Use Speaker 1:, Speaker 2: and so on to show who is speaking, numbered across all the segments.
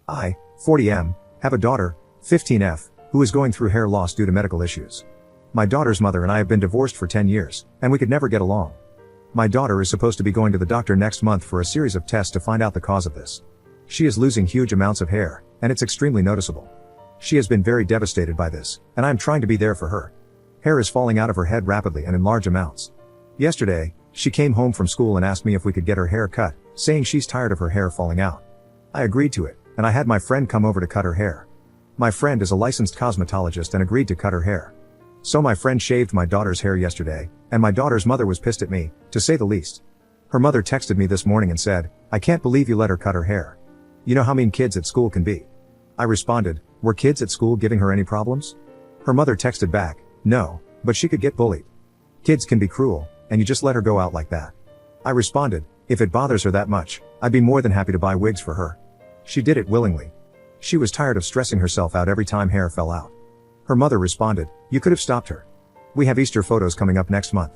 Speaker 1: I, 40M, have a daughter, 15F, who is going through hair loss due to medical issues. My daughter's mother and I have been divorced for 10 years, and we could never get along. My daughter is supposed to be going to the doctor next month for a series of tests to find out the cause of this. She is losing huge amounts of hair, and it's extremely noticeable. She has been very devastated by this, and I am trying to be there for her. Hair is falling out of her head rapidly and in large amounts. Yesterday, she came home from school and asked me if we could get her hair cut, saying she's tired of her hair falling out. I agreed to it, and I had my friend come over to cut her hair. My friend is a licensed cosmetologist and agreed to cut her hair. So my friend shaved my daughter's hair yesterday, and my daughter's mother was pissed at me, to say the least. Her mother texted me this morning and said, "I can't believe you let her cut her hair. You know how mean kids at school can be." I responded, "Were kids at school giving her any problems?" Her mother texted back, "No, but she could get bullied. Kids can be cruel, and you just let her go out like that." I responded, "If it bothers her that much, I'd be more than happy to buy wigs for her." She did it willingly. She was tired of stressing herself out every time hair fell out. Her mother responded, "You could have stopped her. We have Easter photos coming up next month.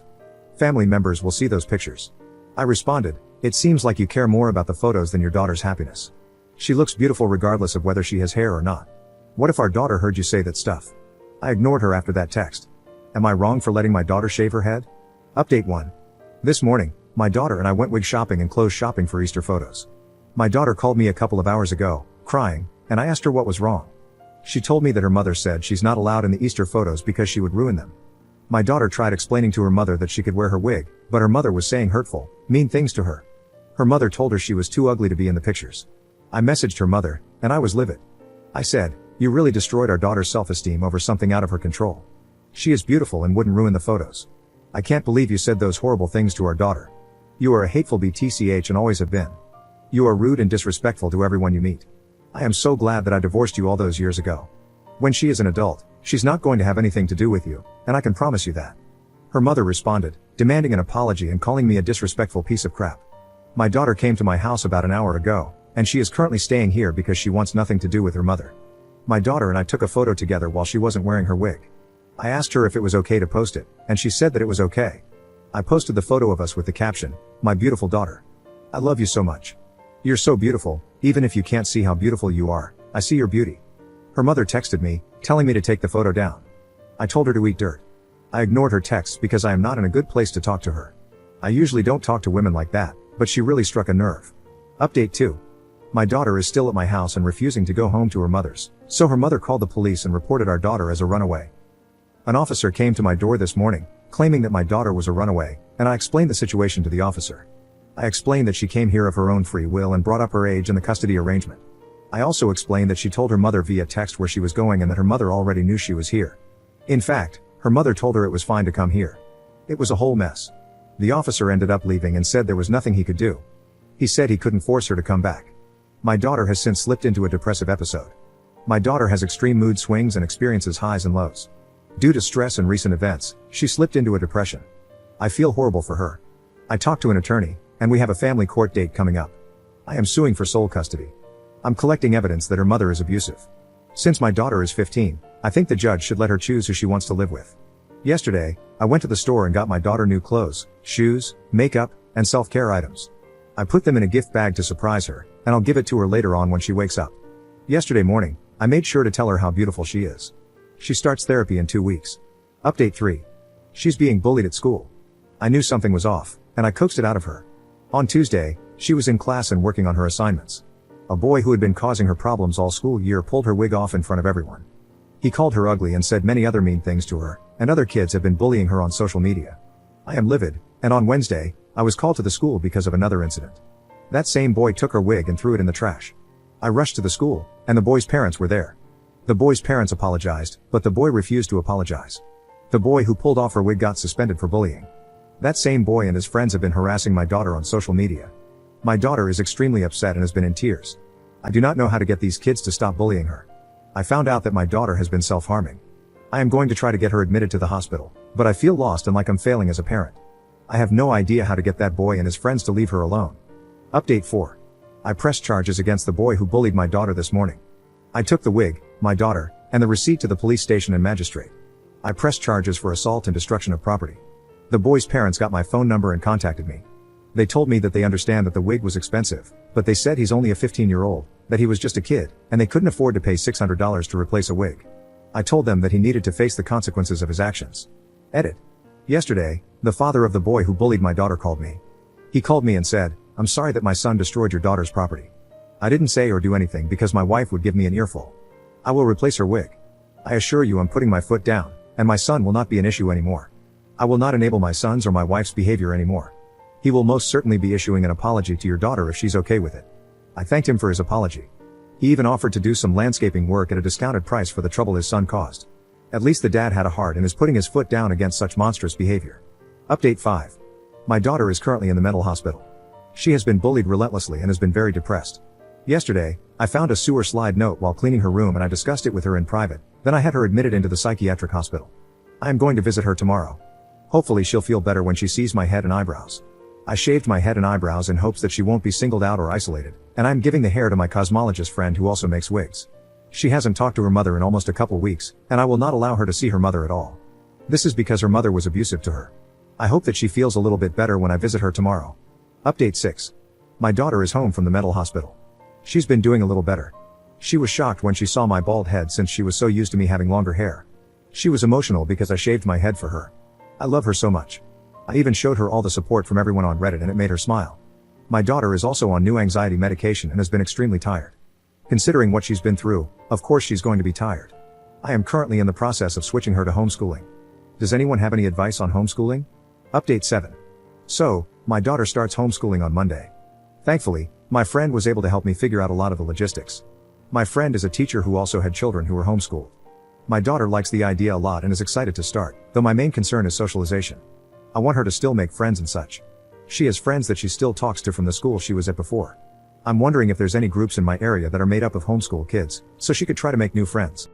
Speaker 1: Family members will see those pictures." I responded, "It seems like you care more about the photos than your daughter's happiness. She looks beautiful regardless of whether she has hair or not. What if our daughter heard you say that stuff?" I ignored her after that text. Am I wrong for letting my daughter shave her head? Update 1. This morning, my daughter and I went wig shopping and clothes shopping for Easter photos. My daughter called me a couple of hours ago, crying, and I asked her what was wrong. She told me that her mother said she's not allowed in the Easter photos because she would ruin them. My daughter tried explaining to her mother that she could wear her wig, but her mother was saying hurtful, mean things to her. Her mother told her she was too ugly to be in the pictures. I messaged her mother, and I was livid. I said, "You really destroyed our daughter's self-esteem over something out of her control. She is beautiful and wouldn't ruin the photos. I can't believe you said those horrible things to our daughter. You are a hateful BTCH and always have been. You are rude and disrespectful to everyone you meet. I am so glad that I divorced you all those years ago. When she is an adult, she's not going to have anything to do with you, and I can promise you that." Her mother responded, demanding an apology and calling me a disrespectful piece of crap. My daughter came to my house about an hour ago, and she is currently staying here because she wants nothing to do with her mother. My daughter and I took a photo together while she wasn't wearing her wig. I asked her if it was okay to post it, and she said that it was okay. I posted the photo of us with the caption, "My beautiful daughter. I love you so much. You're so beautiful, even if you can't see how beautiful you are, I see your beauty." Her mother texted me, telling me to take the photo down. I told her to eat dirt. I ignored her texts because I am not in a good place to talk to her. I usually don't talk to women like that, but she really struck a nerve. Update 2. My daughter is still at my house and refusing to go home to her mother's, so her mother called the police and reported our daughter as a runaway. An officer came to my door this morning, claiming that my daughter was a runaway, and I explained the situation to the officer. I explained that she came here of her own free will and brought up her age and the custody arrangement. I also explained that she told her mother via text where she was going and that her mother already knew she was here. In fact, her mother told her it was fine to come here. It was a whole mess. The officer ended up leaving and said there was nothing he could do. He said he couldn't force her to come back. My daughter has since slipped into a depressive episode. My daughter has extreme mood swings and experiences highs and lows. Due to stress and recent events, she slipped into a depression. I feel horrible for her. I talked to an attorney, and we have a family court date coming up. I am suing for sole custody. I'm collecting evidence that her mother is abusive. Since my daughter is 15, I think the judge should let her choose who she wants to live with. Yesterday, I went to the store and got my daughter new clothes, shoes, makeup, and self-care items. I put them in a gift bag to surprise her, and I'll give it to her later on when she wakes up. Yesterday morning, I made sure to tell her how beautiful she is. She starts therapy in 2 weeks. Update 3. She's being bullied at school. I knew something was off, and I coaxed it out of her. On Tuesday, she was in class and working on her assignments. A boy who had been causing her problems all school year pulled her wig off in front of everyone. He called her ugly and said many other mean things to her, and other kids have been bullying her on social media. I am livid, and on Wednesday, I was called to the school because of another incident. That same boy took her wig and threw it in the trash. I rushed to the school, and the boy's parents were there. The boy's parents apologized, but the boy refused to apologize. The boy who pulled off her wig got suspended for bullying. That same boy and his friends have been harassing my daughter on social media. My daughter is extremely upset and has been in tears. I do not know how to get these kids to stop bullying her. I found out that my daughter has been self-harming. I am going to try to get her admitted to the hospital, but I feel lost and like I'm failing as a parent. I have no idea how to get that boy and his friends to leave her alone. Update 4. I pressed charges against the boy who bullied my daughter this morning. I took the wig, my daughter, and the receipt to the police station and magistrate. I pressed charges for assault and destruction of property. The boy's parents got my phone number and contacted me. They told me that they understand that the wig was expensive, but they said he's only a 15-year-old, that he was just a kid, and they couldn't afford to pay $600 to replace a wig. I told them that he needed to face the consequences of his actions. Edit. Yesterday, the father of the boy who bullied my daughter called me. He called me and said, "I'm sorry that my son destroyed your daughter's property. I didn't say or do anything because my wife would give me an earful. I will replace her wig. I assure you I'm putting my foot down, and my son will not be an issue anymore. I will not enable my son's or my wife's behavior anymore. He will most certainly be issuing an apology to your daughter if she's okay with it." I thanked him for his apology. He even offered to do some landscaping work at a discounted price for the trouble his son caused. At least the dad had a heart and is putting his foot down against such monstrous behavior. Update 5. My daughter is currently in the mental hospital. She has been bullied relentlessly and has been very depressed. Yesterday, I found a sewer slide note while cleaning her room and I discussed it with her in private, then I had her admitted into the psychiatric hospital. I am going to visit her tomorrow. Hopefully she'll feel better when she sees my head and eyebrows. I shaved my head and eyebrows in hopes that she won't be singled out or isolated, and I'm giving the hair to my cosmologist friend who also makes wigs. She hasn't talked to her mother in almost a couple weeks, and I will not allow her to see her mother at all. This is because her mother was abusive to her. I hope that she feels a little bit better when I visit her tomorrow. Update 6. My daughter is home from the mental hospital. She's been doing a little better. She was shocked when she saw my bald head since she was so used to me having longer hair. She was emotional because I shaved my head for her. I love her so much. I even showed her all the support from everyone on Reddit and it made her smile. My daughter is also on new anxiety medication and has been extremely tired. Considering what she's been through, of course she's going to be tired. I am currently in the process of switching her to homeschooling. Does anyone have any advice on homeschooling? Update 7. So, my daughter starts homeschooling on Monday. Thankfully, my friend was able to help me figure out a lot of the logistics. My friend is a teacher who also had children who were homeschooled. My daughter likes the idea a lot and is excited to start, though my main concern is socialization. I want her to still make friends and such. She has friends that she still talks to from the school she was at before. I'm wondering if there's any groups in my area that are made up of homeschool kids, so she could try to make new friends.